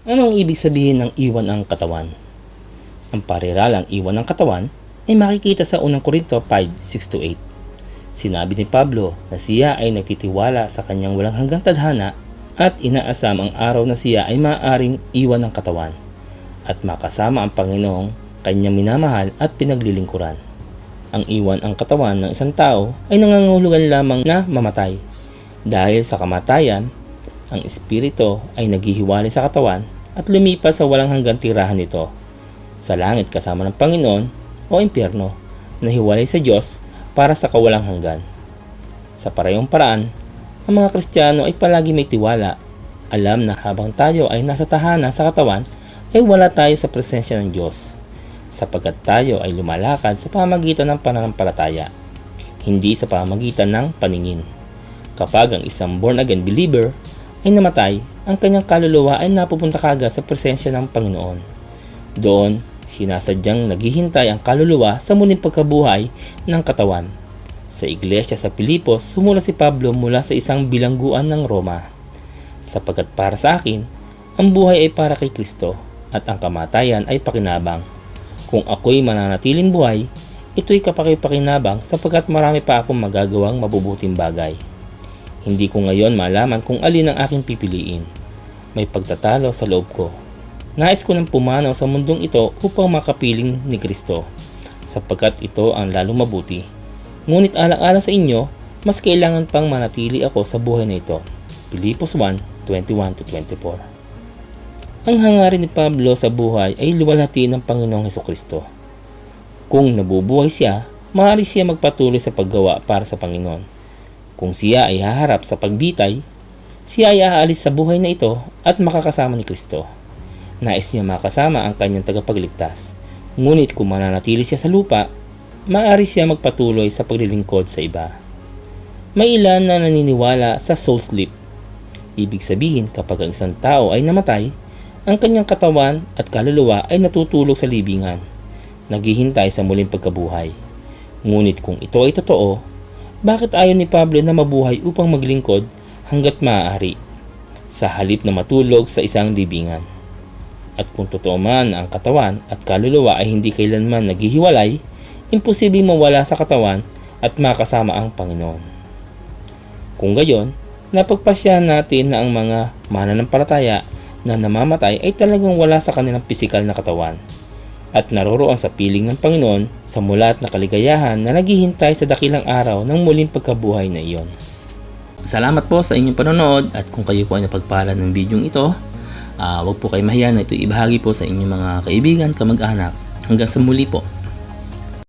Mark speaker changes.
Speaker 1: Anong ibig sabihin ng iwan ang katawan? Ang pariralang iwan ng katawan ay makikita sa unang Korinto 5:6-8. Sinabi ni Pablo na siya ay nagtitiwala sa kanyang walang hanggang tadhana at inaasam ang araw na siya ay maaaring iwan ng katawan at makasama ang Panginoong kanyang minamahal at pinaglilingkuran. Ang iwan ang katawan ng isang tao ay nangangahulugan lamang na mamatay. Dahil sa kamatayan, ang espiritu ay naghihiwalay sa katawan at lumipas sa walang hanggang tirahan nito, sa langit kasama ng Panginoon o impyerno, na hiwalay sa Diyos para sa kawalang hanggan. Sa parehong paraan, ang mga Kristiyano ay palagi may tiwala. Alam na habang tayo ay nasa tahanan sa katawan, ay wala tayo sa presensya ng Diyos, sapagkat tayo ay lumalakad sa pamagitan ng pananampalataya, hindi sa pamagitan ng paningin. Kapag ang isang born-again believer ay namatay, ang kanyang kaluluwa ay napupunta kagad sa presensya ng Panginoon. Doon, sinasadyang naghihintay ang kaluluwa sa muling pagkabuhay ng katawan. Sa iglesia sa Pilipos, sumula si Pablo mula sa isang bilangguan ng Roma. Sapagkat para sa akin, ang buhay ay para kay Kristo at ang kamatayan ay pakinabang. Kung ako'y mananatiling buhay, ito'y kapaki-pakinabang sapagkat marami pa akong magagawang mabubuting bagay. Hindi ko ngayon malaman kung alin ang aking pipiliin. May pagtatalo sa loob ko. Nais ko nang pumanaw sa mundong ito upang makapiling ni Kristo, sapagkat ito ang lalong mabuti. Ngunit alang-alang sa inyo, mas kailangan pang manatili ako sa buhay na ito. Pilipos 1:21-24. Ang hangarin ni Pablo sa buhay ay luwalhati ng Panginoong Hesukristo. Kung nabubuhay siya, maaari siya magpatuloy sa paggawa para sa Panginoon. Kung siya ay haharap sa pagbitay, siya ay aalis sa buhay na ito at makakasama ni Kristo. Nais niya makasama ang kanyang tagapagligtas. Ngunit kung mananatili siya sa lupa, maaari siya magpatuloy sa paglilingkod sa iba. May ilan na naniniwala sa soul sleep. Ibig sabihin, kapag ang isang tao ay namatay, ang kanyang katawan at kaluluwa ay natutulog sa libingan, naghihintay sa muling pagkabuhay. Ngunit kung ito ay totoo, bakit ayaw ni Pablo na mabuhay upang maglingkod hanggat maaari, sa halip na matulog sa isang libingan? At kung totoo man ang katawan at kaluluwa ay hindi kailanman naghihiwalay, imposibleng mawala sa katawan at makasama ang Panginoon. Kung gayon, napagpasyahan natin na ang mga mananampalataya na namamatay ay talagang wala sa kanilang pisikal na katawan at naroroon sa piling ng Panginoon sa mulat na kaligayahan na naghihintay sa dakilang araw ng muling pagkabuhay na iyon. Salamat po sa inyong panonood at kung kayo po ay napagpala ng bidyong ito, huwag po kayo mahiya na ito ibahagi po sa inyong mga kaibigan, kamag-anak. Hanggang sa muli po.